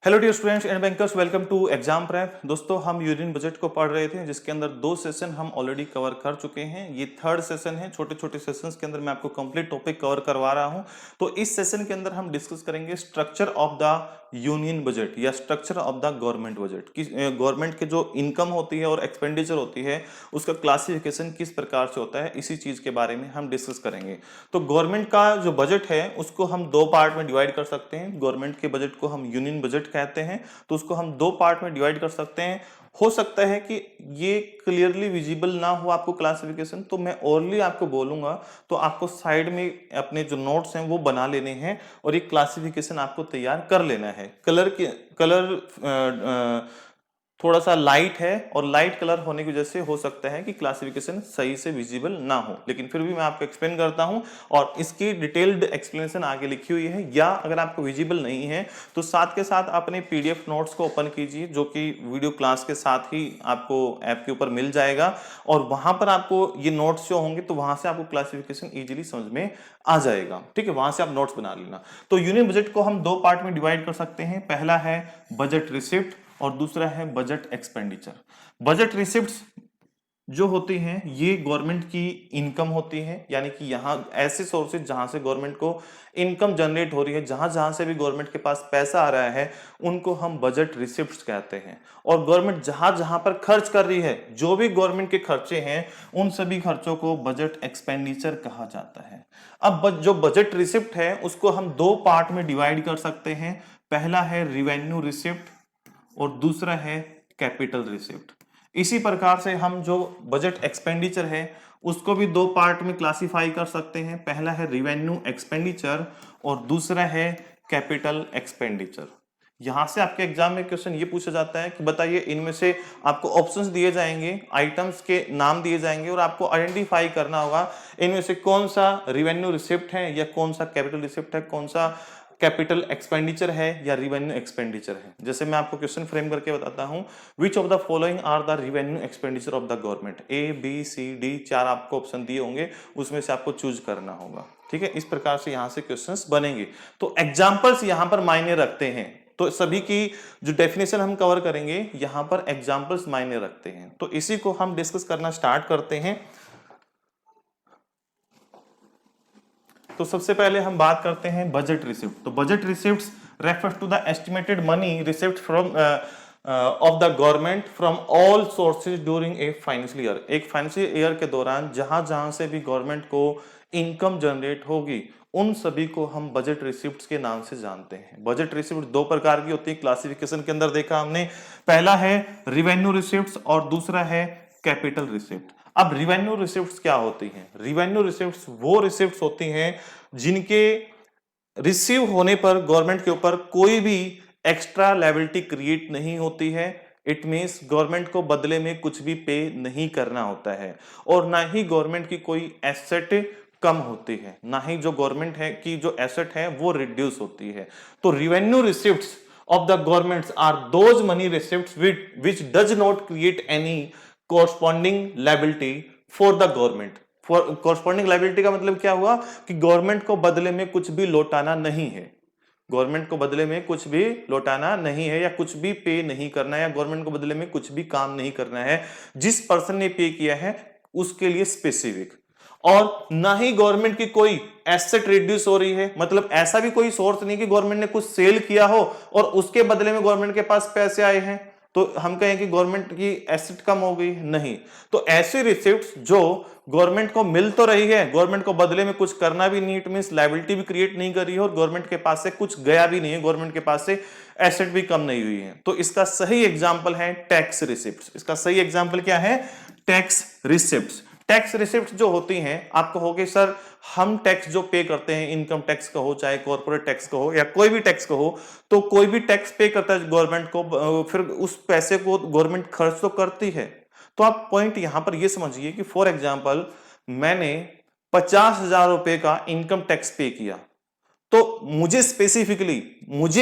Hello dear students and bankers, welcome to exam prep. दोस्तों, हम union budget को पढ़ रहे थे जिसके अंदर दो सेशन हम ऑलरेडी कवर कर चुके हैं। ये थर्ड सेशन है। छोटे छोटे सेशंस के अंदर मैं आपको कंप्लीट टॉपिक कवर करवा रहा हूं। तो इस सेशन के अंदर हम डिस्कस करेंगे structure of the union budget या structure of the government budget की। गवर्नमेंट के जो इनकम होती है और एक्सपेंडिचर होती है उसका क्लासिफिकेशन किस प्रकार से होता है, इसी चीज के बारे में हम डिस्कस करेंगे। तो गवर्नमेंट का जो बजट है उसको हम दो पार्ट में डिवाइड कर सकते हैं। गवर्नमेंट के बजट को हम यूनियन बजट कहते हैं, तो उसको हम दो पार्ट में डिवाइड कर सकते हैं। हो सकता है कि ये क्लियरली विजिबल ना हो आपको क्लासिफिकेशन, तो मैं ओरली आपको बोलूंगा, तो आपको साइड में अपने जो नोट्स हैं वो बना लेने हैं और ये क्लासिफिकेशन आपको तैयार कर लेना है। कलर थोड़ा सा लाइट है और लाइट कलर होने की वजह से हो सकता है कि क्लासिफिकेशन सही से विजिबल ना हो, लेकिन फिर भी मैं आपको एक्सप्लेन करता हूं और इसकी डिटेल्ड एक्सप्लेनेशन आगे लिखी हुई है। या अगर आपको विजिबल नहीं है तो साथ के साथ अपने पीडीएफ नोट्स को ओपन कीजिए, जो कि वीडियो क्लास के साथ ही आपको ऐप के ऊपर मिल जाएगा और वहां पर आपको ये नोट्स जो होंगे तो वहां से आपको क्लासिफिकेशन इजीली समझ में आ जाएगा। ठीक है, वहां से आप नोट्स बना लेना। तो यूनियन बजट को हम दो पार्ट में डिवाइड कर सकते हैं। पहला है बजट रिसिप्ट और दूसरा है बजट एक्सपेंडिचर। बजट रिसिप्ट्स जो होती हैं ये गवर्नमेंट की इनकम होती है, यानी कि यहां ऐसे सोर्सेज जहां से गवर्नमेंट को इनकम जनरेट हो रही है, जहां जहां से भी गवर्नमेंट के पास पैसा आ रहा है उनको हम बजट रिसिप्ट्स कहते हैं। और गवर्नमेंट जहां जहां पर खर्च कर रही है, जो भी गवर्नमेंट के खर्चे हैं उन सभी खर्चों को बजट एक्सपेंडिचर कहा जाता है। अब जो बजट रिसिप्ट है उसको हम दो पार्ट में डिवाइड कर सकते हैं। पहला है रिवेन्यू रिसिप्ट और दूसरा है कैपिटल रिसिप्ट। इसी प्रकार से हम जो बजट एक्सपेंडिचर है उसको भी दो पार्ट में क्लासिफाई कर सकते हैं। पहला है रिवेन्यू एक्सपेंडिचर और दूसरा है कैपिटल एक्सपेंडिचर। यहां से आपके एग्जाम में क्वेश्चन ये पूछा जाता है कि बताइए, इनमें से आपको ऑप्शंस दिए जाएंगे, आइटम्स के नाम दिए जाएंगे और आपको आइडेंटिफाई करना होगा इनमें से कौन सा रिवेन्यू रिसिप्ट है या कौन सा कैपिटल रिसिप्ट है, कौन सा कैपिटल एक्सपेंडिचर है या रिवेन्यू एक्सपेंडिचर है। जैसे मैं आपको क्वेश्चन फ्रेम करके बताता हूं, which of the following are the revenue expenditure of the government. A B C D, चार आपको ऑप्शन दिए होंगे, उसमें से आपको चूज करना होगा। ठीक है, इस प्रकार से यहां से क्वेश्चंस बनेंगे। तो एग्जांपल्स यहां पर मायने रखते हैं, तो सभी की जो डेफिनेशन हम कवर करेंगे यहां पर एग्जांपल्स मायने रखते हैं। तो इसी को हम डिस्कस करना स्टार्ट करते हैं। तो सबसे पहले हम बात करते हैं बजट रिसिप्ट। तो budget receipts refers to the estimated money receipt from of the government from all sources during a financial year. एक फाइनेंशियल ईयर के दौरान जहां जहां से भी गवर्नमेंट को इनकम जनरेट होगी उन सभी को हम बजट रिसिप्ट्स के नाम से जानते हैं। बजट रिसिप्ट दो प्रकार की होती है, क्लासिफिकेशन के अंदर देखा हमने। पहला है रिवेन्यू रिसिप्ट्स और दूसरा है कैपिटल रिसिप्ट। अब रिवेन्यू रिसिप्ट्स क्या होती हैं? रिवेन्यू रिसिप्ट्स वो रिसिप्ट्स होती हैं जिनके रिसीव होने पर गवर्नमेंट के ऊपर कोई भी एक्स्ट्रा लायबिलिटी क्रिएट नहीं होती है। इट मींस गवर्नमेंट को बदले में कुछ भी पे नहीं करना होता है और ना ही गवर्नमेंट की कोई एसेट कम होती है, ना ही जो गवर्नमेंट है की जो एसेट है वो रिड्यूस होती है। तो revenue receipts of the governments are those money receipts which does not create any corresponding liability for the government। for corresponding liability का मतलब क्या हुआ कि गवर्नमेंट को बदले में कुछ भी लौटाना नहीं है। गवर्नमेंट को बदले में कुछ भी लौटाना नहीं है या कुछ भी पे नहीं करना है या गवर्नमेंट को बदले में कुछ भी काम नहीं करना है। जिस पर्सन ने पे किया है उसके लिए स्पेसिफिक, और ना ही गवर्नमेंट की कोई एसेट रिड्यूस हो रही है। मतलब ऐसा भी कोई सोर्स नहीं कि गवर्नमेंट ने कुछ सेल किया हो और उसके बदले में गवर्नमेंट के पास पैसे आए हैं तो हम कहें कि गवर्नमेंट की एसेट कम हो गई, नहीं। तो ऐसी रिसिप्ट्स जो गवर्नमेंट को मिल तो रही है, गवर्नमेंट को बदले में कुछ करना भी नहीं, इट मींस लायबिलिटी भी क्रिएट नहीं कर रही है और गवर्नमेंट के पास से कुछ गया भी नहीं है, गवर्नमेंट के पास से एसेट भी कम नहीं हुई है, तो इसका सही एग्जाम्पल है टैक्स रिसिप्ट्स। इसका सही एग्जाम्पल क्या है? Tax receipts. टैक्स रिसिप्ट जो होती हैं, आप कहोगे सर हम टैक्स जो पे करते हैं, इनकम टैक्स का हो चाहे कॉर्पोरेट टैक्स का हो या कोई भी टैक्स का हो, तो कोई भी टैक्स पे करता है गवर्नमेंट को, फिर उस पैसे को गवर्नमेंट खर्च तो करती है। तो आप पॉइंट यहां पर ये समझिए कि फॉर एग्जाम्पल मैंने 50,000 रुपए का इनकम टैक्स पे किया, तो मुझे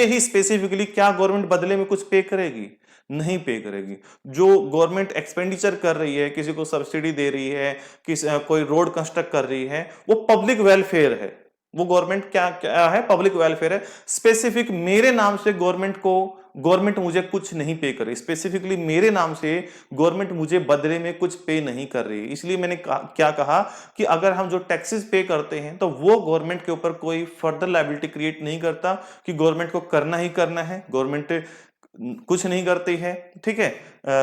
ही स्पेसिफिकली क्या गवर्नमेंट बदले में कुछ पे करेगी? नहीं पे करेगी। जो गवर्नमेंट एक्सपेंडिचर कर रही है, किसी को सब्सिडी दे रही है, कोई रोड कंस्ट्रक्ट कर रही है, वो पब्लिक वेलफेयर है। वो गवर्नमेंट क्या क्या है, पब्लिक वेलफेयर है। स्पेसिफिक मेरे नाम से गवर्नमेंट मुझे कुछ नहीं पे कर रही, स्पेसिफिकली मेरे नाम से गवर्नमेंट मुझे बदले में कुछ पे नहीं कर रही। इसलिए मैंने क्या कहा कि अगर हम जो टैक्सेस पे करते हैं तो वो गवर्नमेंट के ऊपर कोई फर्दर लायबिलिटी क्रिएट नहीं करता कि गवर्नमेंट को करना ही करना है, गवर्नमेंट कुछ नहीं करती है, ठीक है,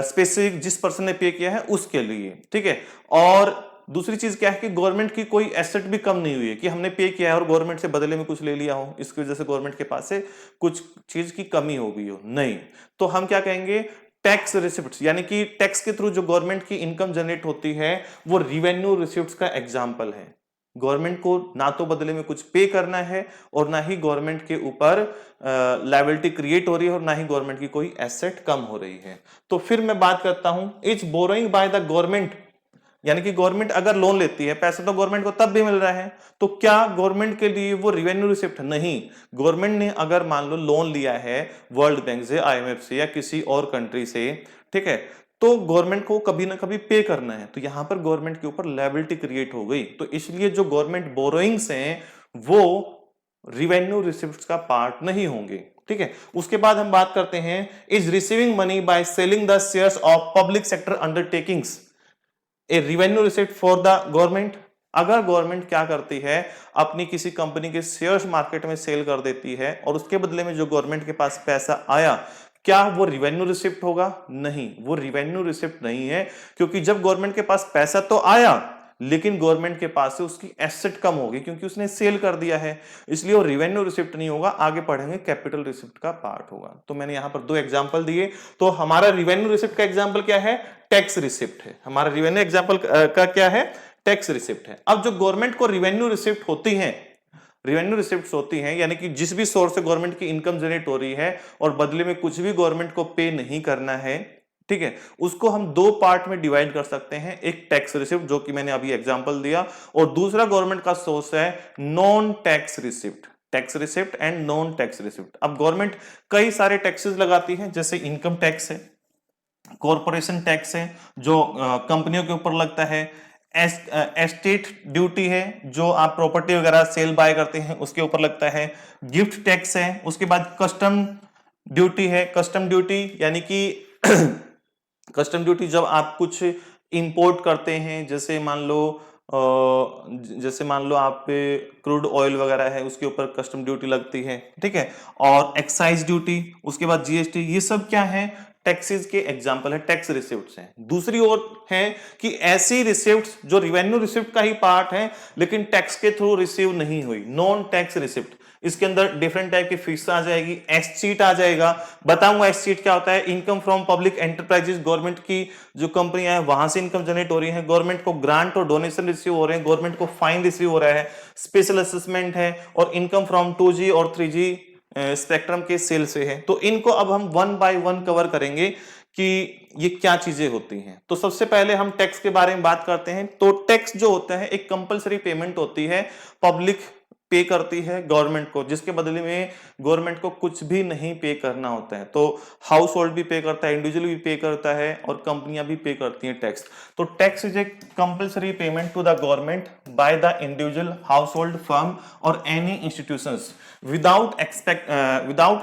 स्पेसिफिक जिस पर्सन ने पे किया है उसके लिए, ठीक है। और दूसरी चीज क्या है कि गवर्नमेंट की कोई एसेट भी कम नहीं हुई है कि हमने पे किया है और गवर्नमेंट से बदले में कुछ ले लिया हो, इसकी वजह से गवर्नमेंट के पास से कुछ चीज की कमी हो गई हो, नहीं। तो हम क्या कहेंगे, टैक्स रिसिप्ट, यानी कि टैक्स के थ्रू जो गवर्नमेंट की इनकम जनरेट होती है वो रिवेन्यू रिसिप्ट का एग्जाम्पल है। गवर्नमेंट को ना तो बदले में कुछ पे करना है और ना ही गवर्नमेंट के ऊपर लायबिलिटी क्रिएट हो रही है और ना ही गवर्नमेंट की कोई एसेट कम हो रही है। तो फिर मैं बात करता हूं, is borrowing by the government, यानी कि गवर्नमेंट अगर लोन लेती है, पैसे तो गवर्नमेंट को तब भी मिल रहा है, तो क्या गवर्नमेंट के लिए वो रिवेन्यू रिसिप्ट? नहीं। गवर्नमेंट ने अगर मान लो लोन लिया है वर्ल्ड बैंक से, आईएमएफ से या किसी और कंट्री से, ठीक है, तो गवर्नमेंट को कभी ना कभी पे करना है, तो यहां पर गवर्नमेंट के ऊपर लायबिलिटी क्रिएट हो गई। तो इसलिए जो गवर्नमेंट बोरोइंग्स हैं वो रिवेन्यू रिसिप्ट का पार्ट नहीं होंगे, ठीक है। उसके बाद हम बात करते हैं, is receiving money by selling the shares of public sector undertakings A revenue receipt for the government? अगर गवर्नमेंट क्या करती है, अपनी किसी कंपनी के शेयर्स मार्केट में सेल कर देती है और उसके बदले में जो गवर्नमेंट के पास पैसा आया, क्या वो रिवेन्यू रिसिप्ट होगा? नहीं, वो रिवेन्यू रिसिप्ट नहीं है, क्योंकि जब गवर्नमेंट के पास पैसा तो आया लेकिन गवर्नमेंट के पास से उसकी एसेट कम होगी क्योंकि उसने सेल कर दिया है, इसलिए वो रिवेन्यू रिसिप्ट नहीं होगा। आगे पढ़ेंगे कैपिटल रिसिप्ट का पार्ट होगा। तो मैंने यहां पर दो एग्जांपल दिए। तो हमारा रिवेन्यू रिसिप्ट का एग्जांपल क्या है? टैक्स रिसिप्ट है। हमारा रिवेन्यू एग्जांपल का क्या है? टैक्स रिसिप्ट है। अब जो गवर्नमेंट को रिवेन्यू रिसिप्ट होती है, रिवेन्यू रिसिप्ट होती हैं, यानी कि जिस भी सोर्स से गवर्नमेंट की इनकम जनरेट हो रही है और बदले में कुछ भी गवर्नमेंट को पे नहीं करना है, ठीक है, उसको हम दो पार्ट में डिवाइड कर सकते हैं। एक टैक्स रिसिप्ट जो कि मैंने अभी एग्जांपल दिया, और दूसरा गवर्नमेंट का सोर्स है non tax receipt, tax receipt and non tax receipt. अब गवर्नमेंट कई सारे टैक्सेस लगाती है, जैसे इनकम टैक्स है, कॉरपोरेशन टैक्स है जो कंपनियों के ऊपर लगता है, एस्टेट ड्यूटी है जो आप प्रॉपर्टी वगैरह सेल बाय करते हैं उसके ऊपर लगता है, गिफ्ट टैक्स है, उसके बाद कस्टम ड्यूटी है। कस्टम ड्यूटी यानी कि कस्टम ड्यूटी जब आप कुछ इंपोर्ट करते हैं, जैसे मान लो आप पे क्रूड ऑयल वगैरह है उसके ऊपर कस्टम ड्यूटी लगती है, ठीक है, और एक्साइज ड्यूटी, उसके बाद जीएसटी, ये सब क्या है? टैक्सेस के एग्जांपल है, टैक्स रिसिप्ट्स हैं। दूसरी ओर है कि ऐसी रिसिप्ट्स जो रिवेन्यू रिसिप्ट का ही पार्ट है लेकिन टैक्स के थ्रू रिसीव नहीं हुई, नॉन टैक्स रिसिप्ट। इसके अंदर डिफरेंट टाइप की फीस आ जाएगी, एससीट आ जाएगा। बताऊंगा एससीट क्या होता है। Income from public enterprises, government की जो कंपनियां हैं वहां से इनकम जनरेट हो रही है, गवर्नमेंट को ग्रांट और डोनेशन रिसीव हो रहे हैं, गवर्नमेंट को फाइन रिसीव हो रहा है, स्पेशल असेसमेंट है, और इनकम फ्रॉम 2G और 3G स्पेक्ट्रम के सेल से है। तो इनको अब हम वन बाय वन कवर करेंगे कि ये क्या चीजें होती हैं। तो सबसे पहले हम टैक्स के बारे में बात करते हैं। तो टैक्स जो होता है एक कंपलसरी पेमेंट होती है, पब्लिक पे करती है गवर्नमेंट को, जिसके बदले में गवर्नमेंट को कुछ भी नहीं पे करना होता है। तो हाउस होल्ड भी पे करता है, इंडिविजुअल भी पे करता है, और कंपनियां भी पे करती हैं टैक्स। तो tax is a compulsory payment to the government by the individual, household, firm और any institutions without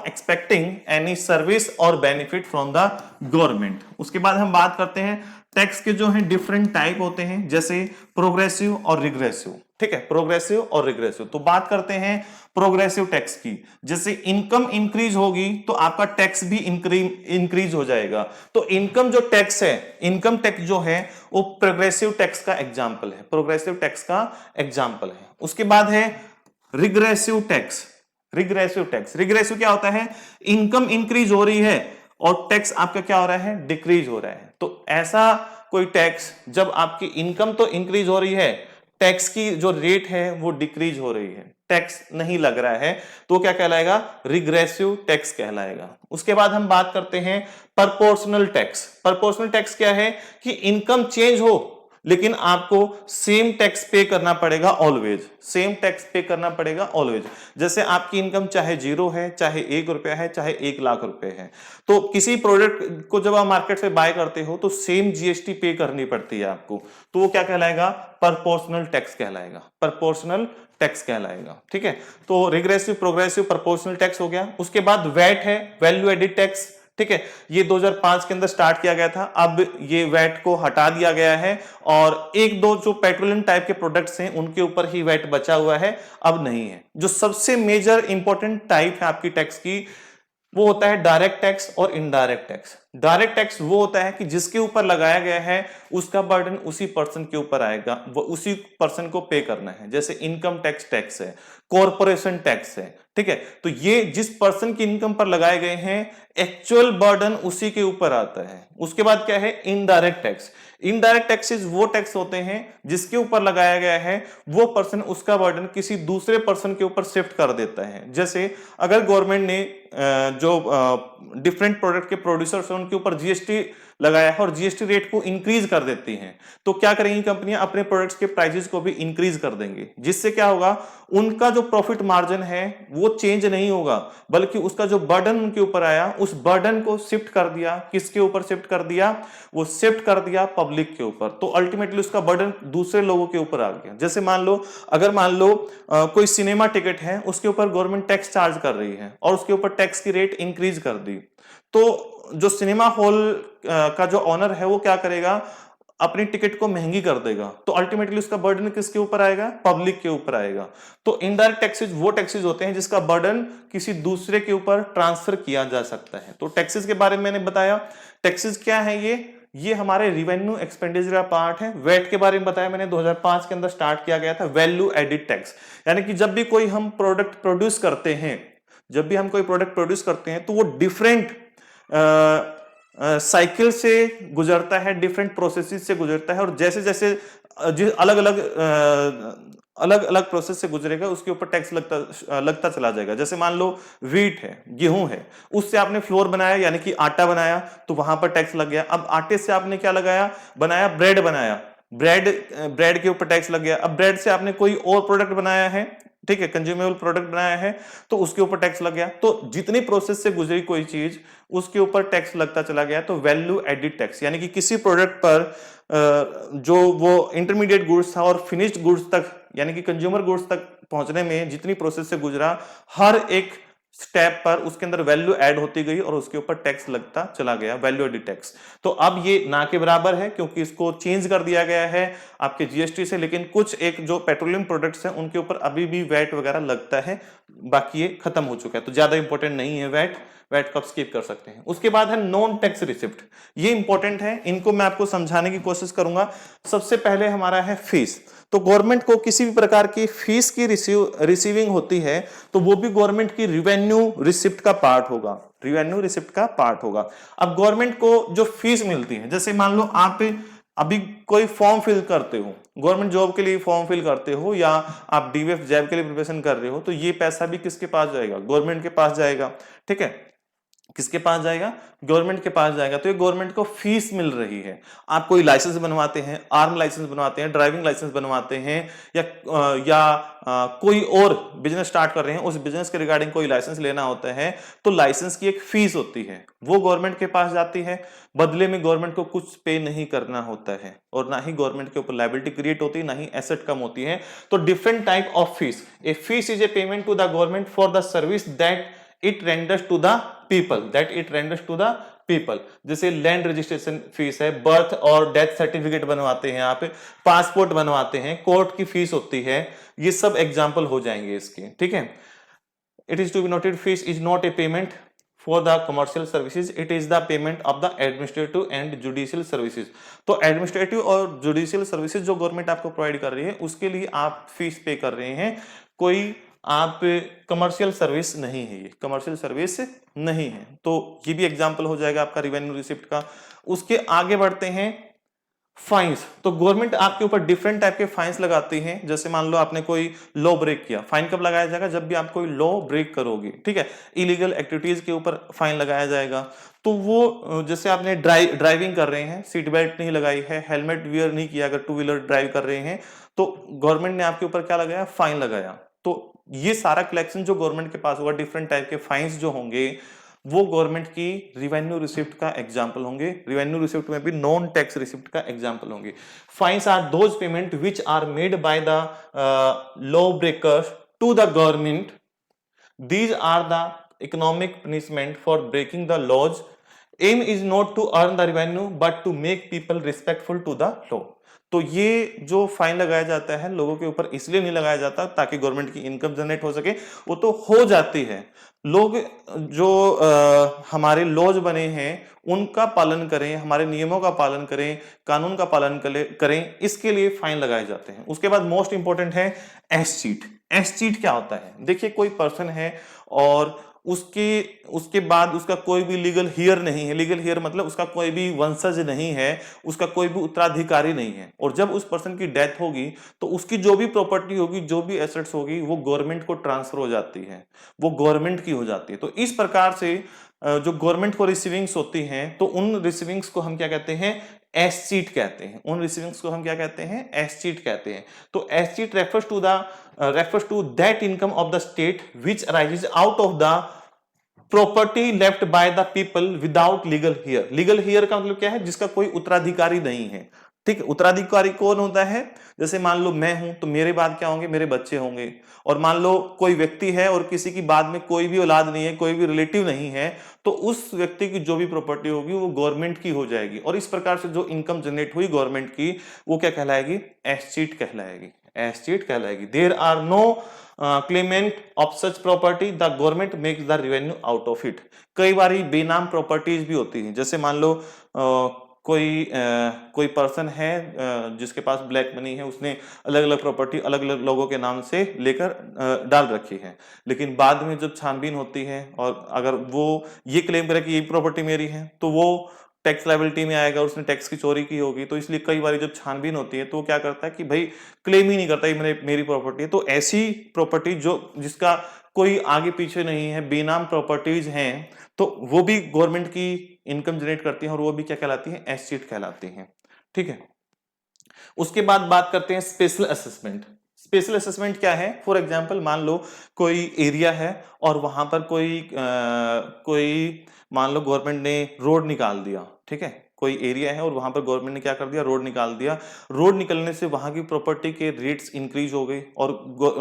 expecting any service और बेनिफिट फ्रॉम द गवर्नमेंट। उसके बाद हम बात करते हैं टैक्स के जो हैं डिफरेंट टाइप होते हैं, जैसे प्रोग्रेसिव और रिग्रेसिव, ठीक है, प्रोग्रेसिव और रिग्रेसिव। तो बात करते हैं प्रोग्रेसिव टैक्स की। जैसे इनकम इंक्रीज होगी तो आपका टैक्स भी इंक्रीज हो जाएगा। तो इनकम जो टैक्स है, इनकम टैक्स जो है वो प्रोग्रेसिव टैक्स का एग्जाम्पल है, प्रोग्रेसिव टैक्स का एग्जाम्पल है। उसके बाद है regressive tax. Regressive tax, regressive क्या होता है? इनकम इंक्रीज हो रही है और टैक्स आपका क्या हो रहा है? डिक्रीज हो रहा है। तो ऐसा कोई टैक्स जब आपकी इनकम तो इंक्रीज हो रही है, टैक्स की जो रेट है वो डिक्रीज हो रही है, टैक्स नहीं लग रहा है, तो क्या कहलाएगा? रिग्रेसिव टैक्स कहलाएगा। उसके बाद हम बात करते हैं प्रोपोर्शनल टैक्स। प्रोपोर्शनल टैक्स क्या है? कि इनकम चेंज हो लेकिन आपको सेम टैक्स पे करना पड़ेगा ऑलवेज, सेम टैक्स पे करना पड़ेगा ऑलवेज। जैसे आपकी इनकम चाहे 0 है, चाहे 1 रुपया है, चाहे 1 लाख रुपए है, तो किसी प्रोडक्ट को जब आप मार्केट से बाय करते हो तो सेम जीएसटी पे करनी पड़ती है आपको, तो वो क्या कहलाएगा, प्रोपोर्शनल टैक्स कहलाएगा, प्रोपोर्शनल टैक्स कहलाएगा। ठीक है, तो रिग्रेसिव, प्रोग्रेसिव, प्रोपोर्शनल टैक्स हो गया। उसके बाद वैट है, वैल्यू एडिड टैक्स। ठीक है, ये 2005 के अंदर स्टार्ट किया गया था, अब ये वैट को हटा दिया गया है और एक दो जो पेट्रोलियम टाइप के प्रोडक्ट्स हैं उनके ऊपर ही वैट बचा हुआ है, अब नहीं है। जो सबसे मेजर इंपॉर्टेंट टाइप है आपकी टैक्स की, वो होता है डायरेक्ट टैक्स और इनडायरेक्ट टैक्स। डायरेक्ट टैक्स वो होता है कि जिसके ऊपर लगाया गया है उसका बर्डन उसी पर्सन के ऊपर आएगा, वो उसी पर्सन को पे करना है। जैसे इनकम टैक्स टैक्स है, कॉर्पोरेशन टैक्स है। ठीक है, तो ये जिस पर्सन की इनकम पर लगाए गए हैं एक्चुअल बर्डन उसी के ऊपर आता है। उसके बाद क्या है, इनडायरेक्ट टैक्स। इनडायरेक्ट टैक्सेस वो टैक्स होते हैं जिसके ऊपर लगाया गया है वो पर्सन उसका बर्डन किसी दूसरे पर्सन के ऊपर शिफ्ट कर देता है। जैसे अगर गवर्नमेंट ने जो डिफरेंट प्रोडक्ट के प्रोड्यूसर्स हैं उनके ऊपर जीएसटी लगाया है और जीएसटी रेट को इंक्रीज कर देती हैं, तो क्या करेंगी कंपनियां, अपने प्रोडक्ट्स के प्राइसेस को भी इंक्रीज कर देंगे, जिससे क्या होगा, उनका जो प्रॉफिट मार्जिन है वो चेंज नहीं होगा, बल्कि उसका जो बर्डन उनके ऊपर आया उस बर्डन को शिफ्ट कर दिया, किसके ऊपर शिफ्ट कर दिया, वो शिफ्ट कर दिया पब्लिक के ऊपर। तो अल्टीमेटली उसका बर्डन दूसरे लोगों के ऊपर आ गया। जैसे मान लो, अगर मान लो कोई सिनेमा टिकट है, उसके ऊपर गवर्नमेंट टैक्स चार्ज कर रही है और उसके ऊपर टैक्स की रेट इंक्रीज कर दी, तो जो सिनेमा हॉल का जो ऑनर है वो क्या करेगा, अपनी टिकट को महंगी कर देगा, तो अल्टीमेटली उसका बर्डन किसके ऊपर आएगा, पब्लिक के ऊपर आएगा। तो इनडायरेक्ट टैक्सेस वो टैक्सेस होते हैं जिसका बर्डन किसी दूसरे के ऊपर ट्रांसफर किया जा सकता है। तो टैक्सेस के बारे में मैंने बताया। टैक्सेस क्या है, ये हमारे रिवेन्यू एक्सपेंडिचर का पार्ट है। वैट के बारे में बताया मैंने, 2005 के अंदर स्टार्ट किया गया था वैल्यू एडिड टैक्स। यानी कि जब भी कोई हम प्रोडक्ट प्रोड्यूस करते हैं, जब भी हम कोई प्रोडक्ट प्रोड्यूस करते हैं तो वो डिफरेंट साइकिल से गुजरता है, डिफरेंट प्रोसेसेस से गुजरता है, और जैसे जैसे अलग अलग प्रोसेस से गुजरेगा उसके ऊपर टैक्स लगता चला जाएगा। जैसे मान लो व्हीट है, गेहूं है, उससे आपने फ्लोर बनाया यानी कि आटा बनाया, तो वहां पर टैक्स लग गया। अब आटे से आपने क्या लगाया, बनाया, ब्रेड बनाया, ब्रेड के ऊपर टैक्स लग गया। अब ब्रेड से आपने कोई और प्रोडक्ट बनाया है, ठीक है, कंज्यूमेबल प्रोडक्ट बनाया है, तो उसके ऊपर टैक्स लग गया। तो जितनी प्रोसेस से गुजरी कोई चीज उसके ऊपर टैक्स लगता चला गया। तो वैल्यू एडिड टैक्स यानी कि किसी प्रोडक्ट पर जो वो इंटरमीडिएट गुड्स था और फिनिश्ड गुड्स तक यानी कि कंज्यूमर गुड्स तक पहुंचने में जितनी प्रोसेस से गुजरा, हर एक स्टेप पर उसके अंदर वैल्यू ऐड होती गई और उसके ऊपर टैक्स लगता चला गया, वैल्यू एडिड टैक्स। तो अब ये ना के बराबर है क्योंकि इसको चेंज कर दिया गया है आपके जीएसटी से, लेकिन कुछ एक जो पेट्रोलियम प्रोडक्ट्स हैं उनके ऊपर अभी भी वैट वगैरह लगता है, बाकी ये खत्म हो चुका है, तो ज्यादा इंपॉर्टेंट नहीं है वैट को आप स्किप कर सकते हैं। उसके बाद है नॉन टैक्स रिसिप्ट, ये इंपॉर्टेंट है, इनको मैं आपको समझाने की कोशिश करूंगा। सबसे पहले हमारा है फीस। तो गवर्नमेंट को किसी भी प्रकार की फीस की रिसीविंग होती है तो वो भी गवर्नमेंट की रिवेन्यू रिसिप्ट का पार्ट होगा, रिवेन्यू रिसिप्ट का पार्ट होगा। अब गवर्नमेंट को जो फीस मिलती है, जैसे मान लो आप अभी कोई फॉर्म फिल करते हो, गवर्नमेंट जॉब के लिए फॉर्म फिल करते हो, या आप डीवीएफ जैब के लिए प्रिपरेशन कर रहे हो, तो ये पैसा भी किसके पास जाएगा, गवर्नमेंट के पास जाएगा। ठीक है, किसके पास जाएगा, गवर्नमेंट के पास जाएगा। तो ये गवर्नमेंट को फीस मिल रही है। आप कोई लाइसेंस बनवाते हैं, आर्म लाइसेंस बनवाते हैं, ड्राइविंग लाइसेंस बनवाते हैं, या कोई और बिजनेस स्टार्ट कर रहे हैं, उस बिजनेस के रिगार्डिंग कोई लाइसेंस लेना होता है, तो लाइसेंस की एक फीस होती है, वो गवर्नमेंट के पास जाती है। बदले में गवर्नमेंट को कुछ पे नहीं करना होता है और ना ही गवर्नमेंट के ऊपर लायबिलिटी क्रिएट होती है, ना ही एसेट कम होती है। तो different type of fees, a fees is a payment to the government for the service that it renders to the people, जैसे लैंड रजिस्ट्रेशन फीस है, बर्थ और डेथ सर्टिफिकेट बनवाते हैं आप, पासपोर्ट बनवाते हैं, कोर्ट की फीस होती है, ये सब एग्जांपल हो जाएंगे इसके। ठीक है, it is to be noted, fees is not a payment for the commercial services, it is the payment of the administrative and judicial services. तो एडमिनिस्ट्रेटिव और जुडिशियल सर्विसेज जो गवर्नमेंट आपको प्रोवाइड कर रही है उसके लिए आप फीस पे कर रहे हैं, कोई आप कमर्शियल सर्विस नहीं है, ये कमर्शियल सर्विस नहीं है। तो ये भी एग्जांपल हो जाएगा आपका रिवेन्यू रिसिप्ट का। उसके आगे बढ़ते हैं फाइन्स, तो गवर्नमेंट आपके ऊपर डिफरेंट टाइप के फाइन्स लगाती है। जैसे मान लो आपने कोई लॉ ब्रेक किया, फाइन कब लगाया जाएगा? जब भी आप कोई लॉ ब्रेक करोगे, ठीक है, इलीगल एक्टिविटीज के ऊपर फाइन लगाया जाएगा। तो वो जैसे आपने ड्राइविंग कर रहे हैं, सीट बेल्ट नहीं लगाई है, हेलमेट वियर नहीं किया, अगर टू व्हीलर ड्राइव कर रहे हैं, तो गवर्नमेंट ने आपके ऊपर क्या लगाया? फाइन लगाया। तो ये सारा कलेक्शन जो गवर्नमेंट के पास होगा, डिफरेंट टाइप के फाइन्स जो होंगे, वो गवर्नमेंट की रिवेन्यू रिसिप्ट का एग्जाम्पल होंगे। रिवेन्यू रिसिप्ट में भी नॉन टैक्स रिसिप्ट का एग्जाम्पल होंगे। Fines are those payment which are made by the law breakers to the government. These are the economic punishment for breaking the laws. Aim is not to earn the revenue but to make people respectful to the law. तो ये जो fine लगाया जाता है लोगों के ऊपर इसलिए नहीं लगाया जाता ताकि गवर्नमेंट की इनकम जनरेट हो सके, वो तो हो जाती है। लोग जो हमारे लॉज बने हैं उनका पालन करें, हमारे नियमों का पालन करें, कानून का पालन करें, इसके लिए फाइन लगाए जाते हैं। उसके बाद मोस्ट इंपॉर्टेंट है एस चीट। एस चीट क्या होता है? देखिए, कोई पर्सन है और उसके बाद उसका कोई भी लीगल हियर नहीं है। लीगल हियर मतलब उसका कोई भी वंशज नहीं है, उसका कोई भी उत्तराधिकारी नहीं है, और जब उस पर्सन की डेथ होगी तो उसकी जो भी प्रॉपर्टी होगी, जो भी एसेट्स होगी, वो गवर्नमेंट को ट्रांसफर हो जाती है, वो गवर्नमेंट की हो जाती है। तो इस प्रकार से जो गवर्नमेंट को रिसीविंग्स होती हैं, तो उन रिसीविंग्स को हम क्या कहते हैं? एस चीट कहते हैं। उन रिसीविंग्स को हम क्या कहते हैं? एस चीट कहते हैं। तो S cheat refers to that income of the state which arises out of the property left by the people without legal heir। legal heir का मतलब क्या है? जिसका कोई उत्तराधिकारी नहीं है। ठीक है, उत्तराधिकारी कौन होता है? जैसे मान लो मैं हूं, तो मेरे बाद क्या होंगे? मेरे बच्चे होंगे। और मान लो कोई व्यक्ति है और किसी की बाद में कोई भी औलाद नहीं है, कोई भी रिलेटिव नहीं है, तो उस व्यक्ति की जो भी प्रॉपर्टी होगी वो गवर्नमेंट की हो जाएगी। और इस प्रकार से जो इनकम जनरेट हुई गवर्नमेंट की, वो क्या कहलाएगी? एस चीट कहलाएगी। एस चीट कहलाएगी। There are no claimant of such property, the government makes the revenue out of it. कई बार बेनाम प्रॉपर्टीज भी होती हैं। जैसे मान लो कोई पर्सन है जिसके पास ब्लैक मनी है, उसने अलग अलग प्रॉपर्टी अलग अलग लोगों के नाम से लेकर डाल रखी है, लेकिन बाद में जब छानबीन होती है और अगर वो ये क्लेम करे कि ये प्रॉपर्टी मेरी है, तो वो टैक्स लायबिलिटी में आएगा, उसने टैक्स की चोरी की होगी। तो इसलिए कई बार जब छानबीन होती है तो वो क्या करता है कि भाई क्लेम ही नहीं करता, ये मेरी प्रॉपर्टी है। तो ऐसी प्रॉपर्टी जिसका कोई आगे पीछे नहीं है, बेनाम प्रॉपर्टीज हैं, तो वो भी गवर्नमेंट की इनकम जनरेट करती हैं, और वो भी क्या कहलाती है? एस चीट कहलाती हैं। ठीक है, उसके बाद बात करते हैं स्पेशल असेसमेंट। स्पेशल असेसमेंट क्या है? फॉर एग्जांपल मान लो कोई एरिया है और वहां पर कोई मान लो गवर्नमेंट ने रोड निकाल दिया। ठीक है, कोई एरिया है और वहां पर गवर्नमेंट ने क्या कर दिया? रोड निकाल दिया। रोड निकलने से वहां की प्रॉपर्टी के रेट्स इंक्रीज हो गए और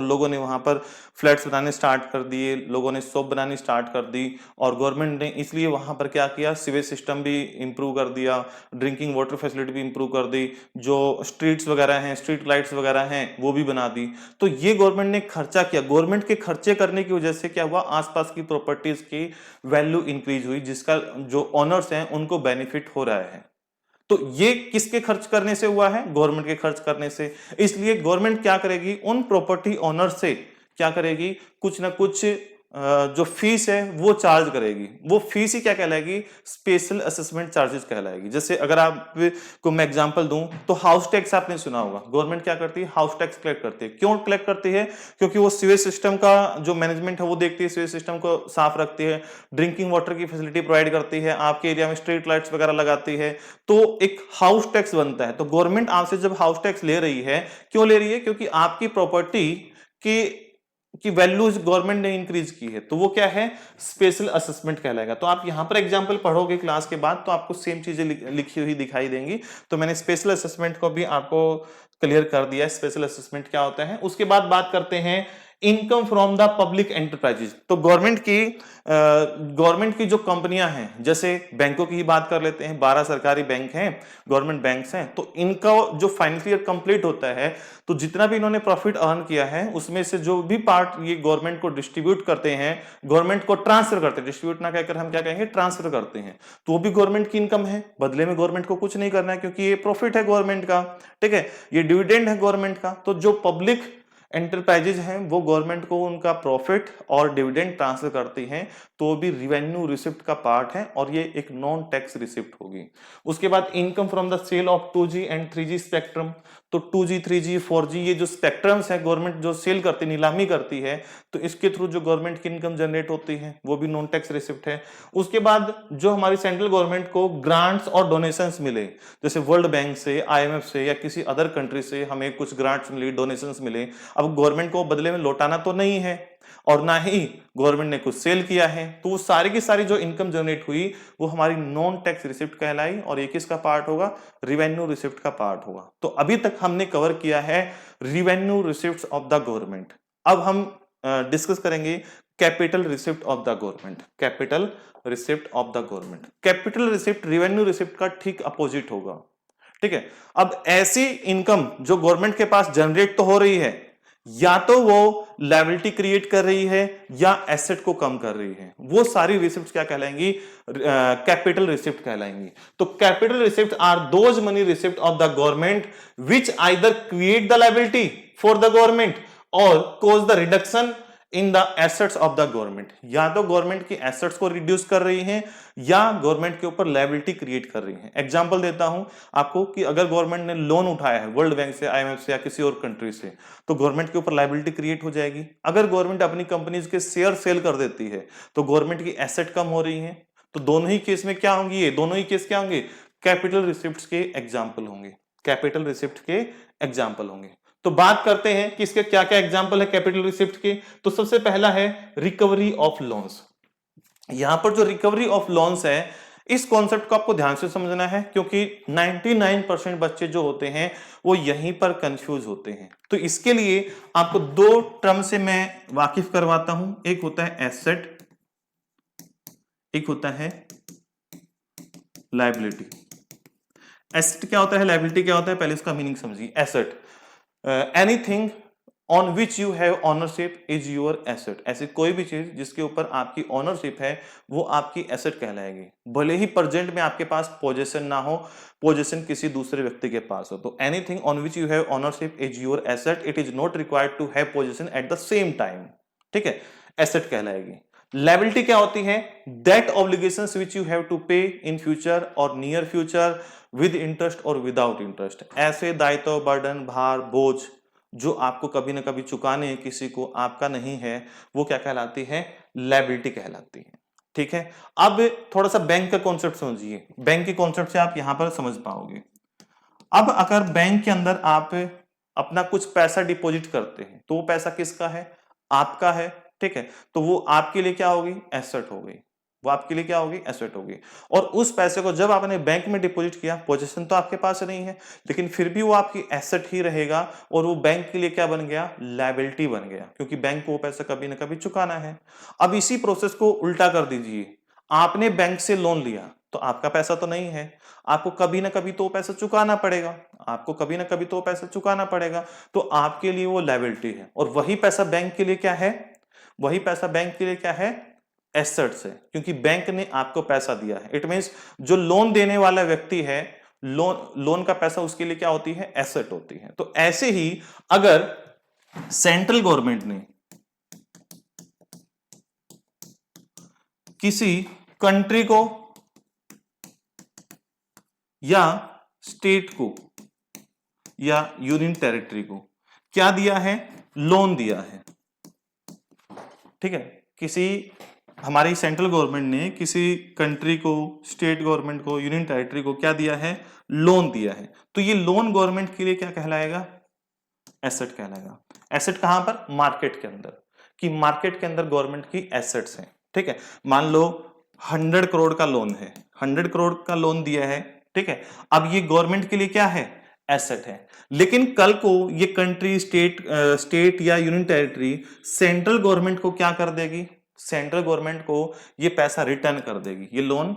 लोगों ने वहां पर फ्लैट्स बनाने स्टार्ट कर दिए, लोगों ने शॉप बनानी स्टार्ट कर दी, और गवर्नमेंट ने इसलिए वहां पर क्या किया? सीवेज सिस्टम भी इंप्रूव कर दिया, ड्रिंकिंग वाटर फैसिलिटी भी इंप्रूव कर दी, जो स्ट्रीट्स वगैरह हैं, स्ट्रीट लाइट्स वगैरह हैं, वो भी बना दी। तो ये गवर्नमेंट ने खर्चा किया। गवर्नमेंट के खर्चे करने की वजह से क्या हुआ? आसपास की प्रॉपर्टीज की वैल्यू इंक्रीज हुई, जिसका जो ओनर्स हैं उनको बेनिफिट हो रहा है। तो ये किसके खर्च करने से हुआ है? गवर्नमेंट के खर्च करने से। इसलिए गवर्नमेंट क्या करेगी? उन प्रॉपर्टी ओनर से क्या करेगी? कुछ ना कुछ जो फीस है वो चार्ज करेगी। वो फीस ही क्या कहलाएगी? स्पेशल असेसमेंट चार्जेस कहलाएगी। जैसे अगर आपको मैं एग्जांपल दूं तो हाउस टैक्स आपने सुना होगा। गवर्नमेंट क्या करती है? हाउस टैक्स कलेक्ट करती है। क्यों कलेक्ट करती है? क्योंकि वो सीवेज सिस्टम का जो मैनेजमेंट है वो देखती है, सीवेज सिस्टम को साफ रखती है, ड्रिंकिंग वाटर की फैसिलिटी प्रोवाइड करती है, आपके एरिया में स्ट्रीट लाइट्स वगैरह लगाती है। तो एक हाउस टैक्स बनता है। तो गवर्नमेंट आपसे जब हाउस टैक्स ले रही है, क्यों ले रही है? क्योंकि आपकी प्रॉपर्टी की वैल्यूज गवर्नमेंट ने इंक्रीज की है। तो वो क्या है? स्पेशल असेसमेंट कहलाएगा। तो आप यहां पर एग्जांपल पढ़ोगे क्लास के बाद तो आपको सेम चीजें लिखी हुई दिखाई देंगी। तो मैंने स्पेशल असेसमेंट को भी आपको क्लियर कर दिया, स्पेशल असेसमेंट क्या होता है। उसके बाद बात करते हैं income from the public enterprises. तो गवर्नमेंट की जो कंपनियां हैं, जैसे बैंकों की ही बात कर लेते हैं, 12 सरकारी बैंक हैं, गवर्नमेंट बैंक्स हैं। तो इनका जो फाइनेंशियल ईयर कंप्लीट होता है तो जितना भी इन्होंने प्रॉफिट अर्न किया है उसमें से जो भी पार्ट ये गवर्नमेंट को डिस्ट्रीब्यूट करते हैं, गवर्नमेंट को ट्रांसफर करते हैं। डिस्ट्रीब्यूट ना कहकर हम क्या कहेंगे? ट्रांसफर करते हैं। तो वो भी गवर्नमेंट की इनकम है। बदले में गवर्नमेंट को कुछ नहीं करना है क्योंकि ये प्रॉफिट है गवर्नमेंट का। ठीक है, ये डिविडेंड है गवर्नमेंट का। तो जो पब्लिक एंटरप्राइजेज हैं वो गवर्नमेंट को उनका प्रॉफिट और डिविडेंड ट्रांसफर करती हैं, तो भी रिवेन्यू रिसिप्ट का पार्ट है और ये एक नॉन टैक्स रिसिप्ट होगी। उसके बाद income from the sale of 2G and 3G spectrum, तो 2G 3G 4G ये जो स्पेक्ट्रम्स है गवर्नमेंट जो सेल करती नीलामी करती है, तो इसके थ्रू जो गवर्नमेंट की इनकम जनरेट होती है वो भी नॉन टैक्स रिसिप्ट है। उसके बाद जो हमारी सेंट्रल गवर्नमेंट को ग्रांट्स और डोनेशंस मिले, जैसे वर्ल्ड बैंक से, IMF से या किसी अदर कंट्री से हमें कुछ ग्रांट्स मिली, डोनेशंस मिले, अब गवर्नमेंट को बदले में लौटाना तो नहीं है और ना ही गवर्नमेंट ने कुछ सेल किया है, तो वो सारी की सारी जो इनकम जनरेट हुई वो हमारी नॉन टैक्स रिसिप्ट कहलाई और ये किसका पार्ट होगा, रिवेन्यू रिसिप्ट का पार्ट होगा। तो अभी तक हमने कवर किया है revenue receipts of the government. अब हम डिस्कस करेंगे capital receipt of the government. Capital receipt of the government, capital receipt revenue receipt का ठीक अपोजिट होगा। ठीक है, अब ऐसी इनकम जो गवर्नमेंट के पास जनरेट तो हो रही है, या तो वो लायबिलिटी क्रिएट कर रही है या एसेट को कम कर रही है, वो सारी रिसिप्ट क्या कहलाएंगी, कैपिटल रिसिप्ट कहलाएंगी। तो capital receipt are those money receipt of the government which either create the liability for the government और cause the reduction in the assets of the government. या तो गवर्नमेंट की एसेट्स को reduce कर रही हैं या गवर्नमेंट के ऊपर लायबिलिटी क्रिएट कर रही हैं। एग्जांपल देता हूं आपको कि अगर गवर्नमेंट ने लोन उठाया है वर्ल्ड बैंक से, IMF से या किसी और कंट्री से, तो गवर्नमेंट के ऊपर लायबिलिटी क्रिएट हो जाएगी। अगर गवर्नमेंट अपनी कंपनीज के शेयर सेल कर देती है तो गवर्नमेंट की एसेट कम हो रही है। तो दोनों ही केस में क्या होंगी, ये दोनों ही केस क्या होंगे, कैपिटल रिसिप्ट के एग्जाम्पल होंगे, कैपिटल रिसिप्ट के एग्जाम्पल होंगे। तो बात करते हैं कि इसके क्या क्या एग्जाम्पल है कैपिटल रिसिप्ट के। तो सबसे पहला है रिकवरी ऑफ लोन्स। यहां पर जो रिकवरी ऑफ लोन्स है, इस कॉन्सेप्ट को आपको ध्यान से समझना है क्योंकि 99% बच्चे जो होते हैं वो यहीं पर कंफ्यूज होते हैं। तो इसके लिए आपको दो टर्म से मैं वाकिफ करवाता हूं, एक होता है एसेट, एक होता है लायबिलिटी। एसेट क्या होता है, लायबिलिटी क्या होता है, पहले इसका मीनिंग समझिए। Asset anything on which you have ownership is your asset. ऐसी कोई भी चीज जिसके ऊपर आपकी ऑनरशिप है वो आपकी एसेट कहलाएगी, भले ही प्रेजेंट में आपके पास पोजेशन ना हो, पोजेशन किसी दूसरे व्यक्ति के पास हो। तो anything on which you have ownership is your asset, it is not required to have possession at the same time. ठीक है, एसेट कहलाएगी। लायबिलिटी क्या होती है, that obligations which you have to pay in future और near future with interest और without interest. ऐसे दायित्व, बर्डन, भार, बोझ जो आपको कभी ना कभी चुकाने हैं, किसी को आपका नहीं है, वो क्या कहलाती है, लायबिलिटी कहलाती है। ठीक है, अब थोड़ा सा बैंक का कॉन्सेप्ट समझिए, बैंक के कॉन्सेप्ट से आप यहां पर समझ पाओगे। अब अगर बैंक के अंदर आप अपना कुछ पैसा डिपॉजिट करते हैं तो वो पैसा किसका है, आपका है। ठीक है, तो वो आपके लिए क्या होगी, एसेट हो गई, वो आपके लिए क्या होगी, एसेट होगी। और उस पैसे को जब आपने बैंक में डिपॉजिट किया, पोजीशन तो आपके पास नहीं है, लेकिन फिर भी वो आपकी एसेट ही रहेगा और वो बैंक के लिए क्या बन गया, लायबिलिटी बन गया, क्योंकि बैंक को वो पैसा कभी ना कभी चुकाना है। अब इसी प्रोसेस को उल्टा कर दीजिए, आपने बैंक से लोन लिया तो आपका पैसा तो नहीं है, आपको कभी ना कभी तो पैसा चुकाना पड़ेगा, आपको कभी ना कभी तो पैसा चुकाना पड़ेगा, तो आपके लिए वो लायबिलिटी है। और वही पैसा बैंक के लिए क्या है, वही पैसा बैंक के लिए क्या है, एसेट्स है, क्योंकि बैंक ने आपको पैसा दिया है। इट मींस जो लोन देने वाला व्यक्ति है, लोन का पैसा उसके लिए क्या होती है, एसेट होती है। तो ऐसे ही अगर सेंट्रल गवर्नमेंट ने किसी कंट्री को या स्टेट को या यूनियन टेरिटरी को क्या दिया है, लोन दिया है। ठीक है, किसी हमारी सेंट्रल गवर्नमेंट ने किसी कंट्री को, स्टेट गवर्नमेंट को, यूनियन टेरिटरी को क्या दिया है, लोन दिया है, तो ये लोन गवर्नमेंट के लिए क्या कहलाएगा, एसेट कहलाएगा। एसेट कहां पर, मार्केट के अंदर, कि मार्केट के अंदर गवर्नमेंट की एसेट्स हैं। ठीक है, मान लो 100 करोड़ का लोन है, 100 करोड़ का लोन दिया है। ठीक है, अब ये गवर्नमेंट के लिए क्या है, एसेट है। लेकिन कल को ये कंट्री, स्टेट या यूनियन टेरिटरी सेंट्रल गवर्नमेंट को क्या कर देगी, सेंट्रल गवर्नमेंट को ये पैसा रिटर्न कर देगी, ये लोन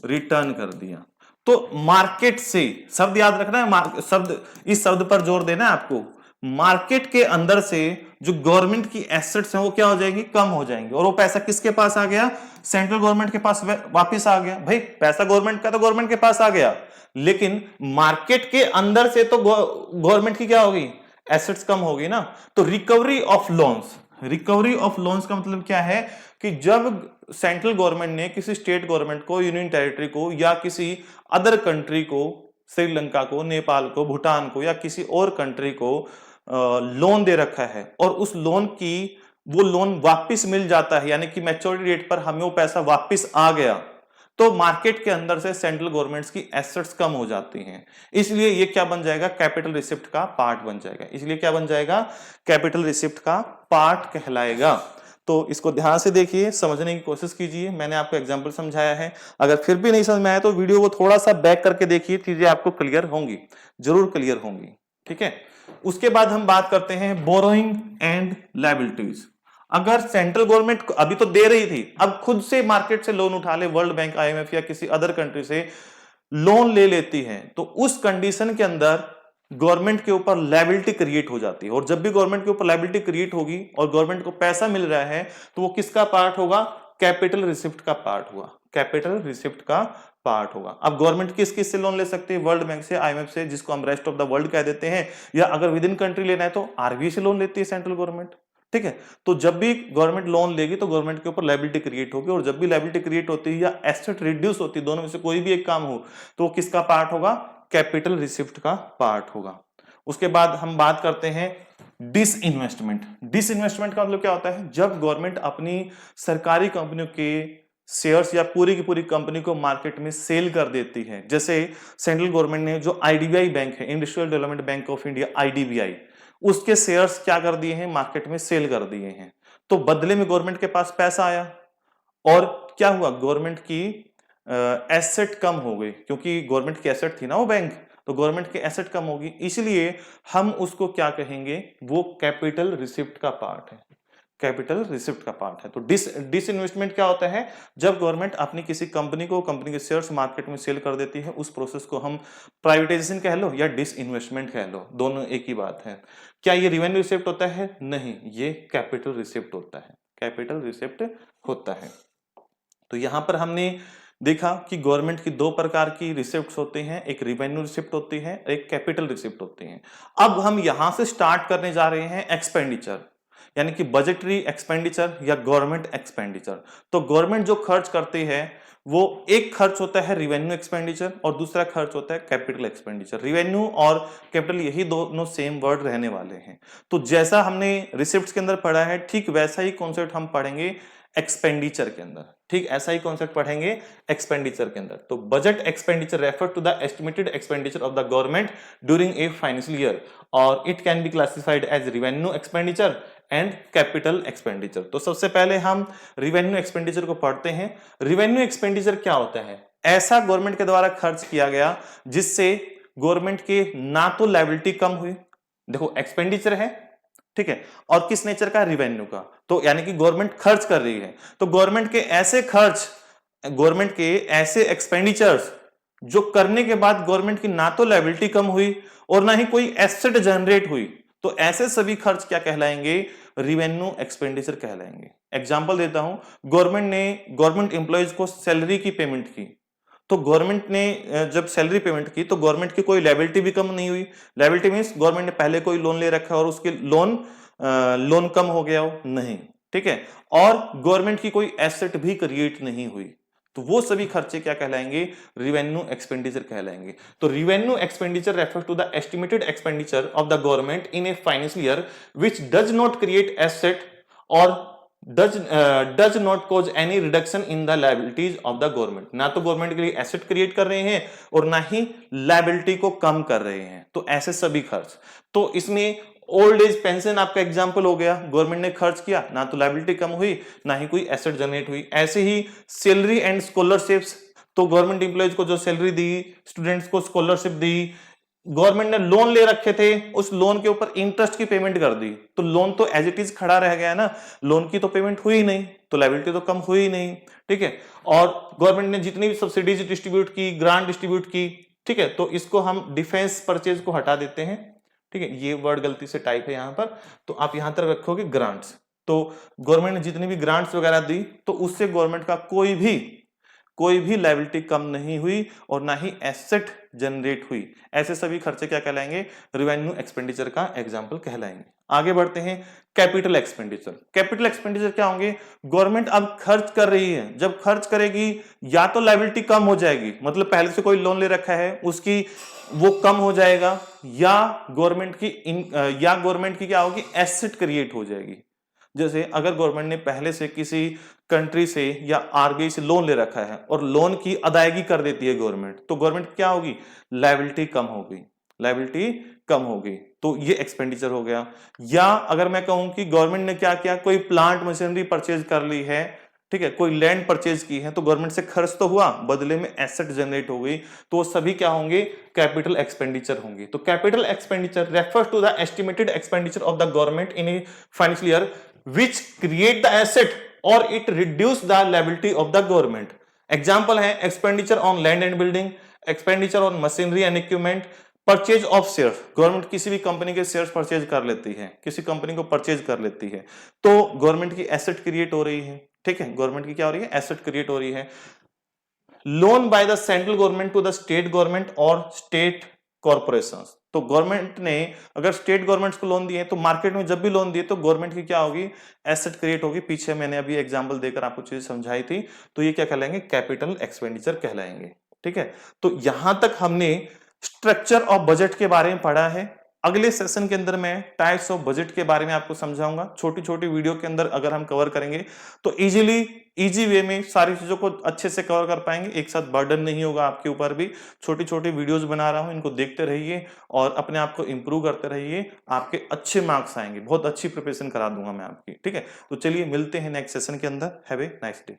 रिटर्न कर दिया। तो मार्केट से, शब्द याद रखना है, शब्द, इस शब्द पर जोर देना है आपको, मार्केट के अंदर से जो गवर्नमेंट की एसेट्स हैं वो क्या हो जाएंगी, कम हो जाएंगी, और वो पैसा किसके पास आ गया, सेंट्रल गवर्नमेंट के पास वापस आ गया। भाई पैसा गवर्नमेंट का तो गवर्नमेंट के पास आ गया, लेकिन मार्केट के अंदर से तो गवर्नमेंट की क्या होगी, एसेट्स कम होगी ना, तो recovery of loans, recovery of loans का मतलब क्या है कि जब सेंट्रल गवर्नमेंट ने किसी स्टेट गवर्नमेंट को, यूनियन टेरिटरी को या किसी अदर कंट्री को, श्रीलंका को, नेपाल को, भूटान को या किसी और कंट्री को लोन दे रखा है और उस लोन की वो लोन वापस मिल जाता है, यानी कि मैच्योरिटी डेट पर हमें वो पैसा वापस आ गया, तो मार्केट के अंदर से सेंट्रल गवर्नमेंट्स की एसेट्स कम हो जाती हैं। इसलिए ये क्या बन जाएगा, कैपिटल रिसिप्ट का पार्ट बन जाएगा। इसलिए क्या बन जाएगा, कैपिटल रिसिप्ट का पार्ट कहलाएगा। तो इसको ध्यान से देखिए, समझने की कोशिश कीजिए। मैंने आपको एग्जांपल समझाया है, अगर फिर भी नहीं समझ में आया तो वीडियो को थोड़ा सा बैक करके देखिए, चीजें आपको क्लियर होंगी, जरूर क्लियर होंगी। ठीक है, उसके बाद हम बात करते हैं बोरोइंग एंड लायबिलिटीज। अगर सेंट्रल गवर्नमेंट अभी तो दे रही थी, अब खुद से मार्केट से लोन उठा ले, वर्ल्ड बैंक, IMF या किसी अदर कंट्री से लोन ले लेती है, तो उस कंडीशन के अंदर गवर्नमेंट के ऊपर लायबिलिटी क्रिएट हो जाती है। और जब भी गवर्नमेंट के ऊपर लायबिलिटी क्रिएट होगी और गवर्नमेंट को पैसा मिल रहा है, तो वो किसका पार्ट होगा, कैपिटल रिसिप्ट का पार्ट हुआ, कैपिटल रिसिप्ट का पार्ट होगा। अब गवर्नमेंट किस किस से लोन ले सकती है, वर्ल्ड बैंक से, IMF से, जिसको हम रेस्ट ऑफ द वर्ल्ड कह देते हैं, या अगर विद इन कंट्री लेना है तो RBI से लोन लेती है सेंट्रल गवर्नमेंट। ठीक है, तो जब भी गवर्नमेंट लोन लेगी तो गवर्नमेंट के ऊपर लायबिलिटी क्रिएट होगी, और जब भी लायबिलिटी क्रिएट होती है या एसेट रिड्यूस होती है, दोनों में से कोई भी एक काम हो, तो किसका पार्ट होगा, कैपिटल रिसिप्ट का पार्ट होगा। उसके बाद हम बात करते हैं डिसइन्वेस्टमेंट। डिसइन्वेस्टमेंट का मतलब क्या होता है, जब गवर्नमेंट अपनी सरकारी कंपनियों के शेयर्स या पूरी की पूरी कंपनी को मार्केट में सेल कर देती है। जैसे सेंट्रल गवर्नमेंट ने जो IDBI बैंक है, industrial development bank of India, IDBI, उसके शेयर्स क्या कर दिए हैं, मार्केट में सेल कर दिए हैं। तो बदले में गवर्नमेंट के पास पैसा आया और क्या हुआ, गवर्नमेंट की एसेट कम हो गई, क्योंकि गवर्नमेंट की एसेट थी ना वो बैंक, तो गवर्नमेंट की एसेट कम होगी, इसलिए हम उसको क्या कहेंगे, वो कैपिटल रिसिप्ट का पार्ट है, कैपिटल रिसिप्ट का पार्ट है। तो डिसइन्वेस्टमेंट क्या होता है, जब गवर्नमेंट अपनी किसी कंपनी को, कंपनी के शेयर्स मार्केट में सेल कर देती है, उस प्रोसेस को हम प्राइवेटाइजेशन कह लो या डिसइन्वेस्टमेंट कह लो, दोनों एक ही बात है। क्या ये रिवेन्यू रिसिप्ट होता है, नहीं, ये कैपिटल रिसिप्ट होता है, कैपिटल रिसिप्ट होता है। तो यहां पर हमने देखा कि गवर्नमेंट की दो प्रकार की रिसिप्ट्स होती हैं, एक रिवेन्यू रिसिप्ट होती है, एक कैपिटल रिसिप्ट होती है। अब हम यहां से स्टार्ट करने जा रहे हैं एक्सपेंडिचर, यानी कि बजटरी एक्सपेंडिचर या गवर्नमेंट एक्सपेंडिचर। तो गवर्नमेंट जो खर्च करती है, वो एक खर्च होता है रिवेन्यू एक्सपेंडिचर और दूसरा खर्च होता है कैपिटल एक्सपेंडिचर। रिवेन्यू और कैपिटल यही दोनों सेम वर्ड रहने वाले हैं। तो जैसा हमने रिसिप्ट्स के अंदर पढ़ा है, ठीक वैसा ही कॉन्सेप्ट हम पढ़ेंगे एक्सपेंडिचर के अंदर, ठीक ऐसा ही कॉन्सेप्ट पढ़ेंगे एक्सपेंडिचर के अंदर। तो budget expenditure refer to the estimated expenditure of the government during a financial year और it can be classified as revenue expenditure and capital expenditure. तो सबसे पहले हम रिवेन्यू एक्सपेंडिचर को पढ़ते हैं। रिवेन्यू एक्सपेंडिचर क्या होता है, ऐसा गवर्नमेंट के द्वारा खर्च किया गया जिससे गवर्नमेंट के ना तो लायबिलिटी कम हुई, देखो एक्सपेंडिचर है, ठीक है, और किस नेचर का, रिवेन्यू का, तो यानी कि गवर्नमेंट खर्च कर रही है, तो गवर्नमेंट के ऐसे खर्च, गवर्नमेंट के ऐसे एक्सपेंडिचर्स जो करने के बाद गवर्नमेंट की ना तो लायबिलिटी कम हुई और ना ही कोई एसेट जनरेट हुई, तो ऐसे सभी खर्च क्या कहलाएंगे, रिवेन्यू एक्सपेंडिचर कहलाएंगे। एग्जांपल देता हूं, गवर्नमेंट ने गवर्नमेंट एम्प्लॉयज को सैलरी की पेमेंट की, तो गवर्नमेंट ने जब सैलरी पेमेंट की तो गवर्नमेंट की कोई लायबिलिटी भी कम नहीं हुई। लायबिलिटी मींस गवर्नमेंट ने पहले कोई लोन ले रखा और उसके लोन कम हो गया हो, नहीं, ठीक है, और गवर्नमेंट की कोई एसेट भी क्रिएट नहीं हुई, तो वो सभी खर्चे क्या कहलाएंगे, रिवेन्यू एक्सपेंडिचर कहलाएंगे। तो revenue expenditure refers to the estimated expenditure of the government in a financial year which does not create asset और does not cause any reduction in the liabilities of the government। ना तो government के लिए asset create कर रहे हैं और ना ही लायबिलिटी को कम कर रहे हैं, तो ऐसे सभी खर्च। तो इसमें ओल्ड एज पेंशन आपका एग्जांपल हो गया, गवर्नमेंट ने खर्च किया, ना तो लायबिलिटी कम हुई ना ही कोई एसेट जनरेट हुई। ऐसे ही सैलरी एंड स्कॉलरशिप्स, तो गवर्नमेंट एम्प्लॉयज को जो सैलरी दी, स्टूडेंट्स को स्कॉलरशिप दी, गवर्नमेंट ने लोन ले रखे थे, उस लोन के ऊपर इंटरेस्ट की पेमेंट कर दी, तो लोन तो एज इट इज खड़ा रह गया ना, लोन की तो पेमेंट हुई नहीं, तो लायबिलिटी तो कम हुई नहीं, ठीक है। और गवर्नमेंट ने जितनी भी सब्सिडीज डिस्ट्रीब्यूट की, ग्रांट डिस्ट्रीब्यूट की, ठीक है, तो इसको हम डिफेंस परचेज को हटा देते हैं, ठीक है, ये वर्ड गलती से टाइप है यहां पर, तो आप यहां तक रखोगे ग्रांट्स। तो गवर्नमेंट ने जितनी भी ग्रांट्स वगैरह दी, तो उससे गवर्नमेंट का कोई भी कोई भी लायबिलिटी कम नहीं हुई और ना ही एसेट जनरेट हुई, ऐसे सभी खर्चे क्या कहलाएंगे, रेवेन्यू एक्सपेंडिचर का एग्जाम्पल कहलाएंगे। आगे बढ़ते हैं, कैपिटल एक्सपेंडिचर। कैपिटल एक्सपेंडिचर क्या होंगे, गवर्नमेंट अब खर्च कर रही है, जब खर्च करेगी या तो लायबिलिटी कम हो जाएगी, मतलब पहले से कोई लोन ले रखा है उसकी वो कम हो जाएगा, या गवर्नमेंट की क्या होगी, एसेट क्रिएट हो जाएगी। जैसे अगर गवर्नमेंट ने पहले से किसी कंट्री से या आरबीआई से लोन ले रखा है और लोन की अदायगी कर देती है गवर्नमेंट, तो गवर्नमेंट क्या होगी, लायबिलिटी कम होगी, लायबिलिटी कम होगी, तो ये एक्सपेंडिचर हो गया। या अगर मैं कहूं कि गवर्नमेंट ने क्या किया, कोई प्लांट मशीनरी परचेज कर ली है, ठीक है, कोई लैंड परचेज की है, तो गवर्नमेंट से खर्च तो हुआ, बदले में एसेट जनरेट हो गई, तो वो सभी क्या होंगे, कैपिटल एक्सपेंडिचर होंगे। तो capital expenditure refers to the estimated expenditure of the government in a financial year which create the asset or it reduce the liability of the government. Example है expenditure on land and building, expenditure on machinery and equipment, purchase of share, government किसी भी company के shares purchase कर लेती है, किसी company को purchase कर लेती है, तो गवर्नमेंट की एसेट क्रिएट हो रही है, ठीक है, गवर्नमेंट की क्या हो रही है, एसेट क्रिएट हो रही है। Loan by the central government to the state government और स्टेट कॉर्पोरेशंस, तो गवर्नमेंट ने अगर स्टेट गवर्नमेंट्स को लोन दिए, तो मार्केट में जब भी लोन दिए तो गवर्नमेंट की क्या होगी, एसेट क्रिएट होगी। पीछे मैंने अभी एग्जांपल देकर आपको चीज समझाई थी, तो ये क्या कहलाएंगे, कैपिटल एक्सपेंडिचर कहलाएंगे, ठीक है। तो यहां तक हमने स्ट्रक्चर ऑफ बजट के बारे में पढ़ा है। अगले सेशन के अंदर मैं टाइप्स ऑफ बजट के बारे में आपको समझाऊंगा, छोटी छोटी वीडियो के अंदर अगर हम कवर करेंगे तो इजी वे में सारी चीजों को अच्छे से कवर कर पाएंगे, एक साथ बर्डन नहीं होगा आपके ऊपर भी। छोटी छोटी वीडियोस बना रहा हूं, इनको देखते रहिए और अपने आप को इंप्रूव करते रहिए, आपके अच्छे मार्क्स आएंगे, बहुत अच्छी प्रिपरेशन करा दूंगा मैं आपकी, ठीक है। तो चलिए मिलते हैं नेक्स्ट सेशन के अंदर, हैव ए नाइस डे।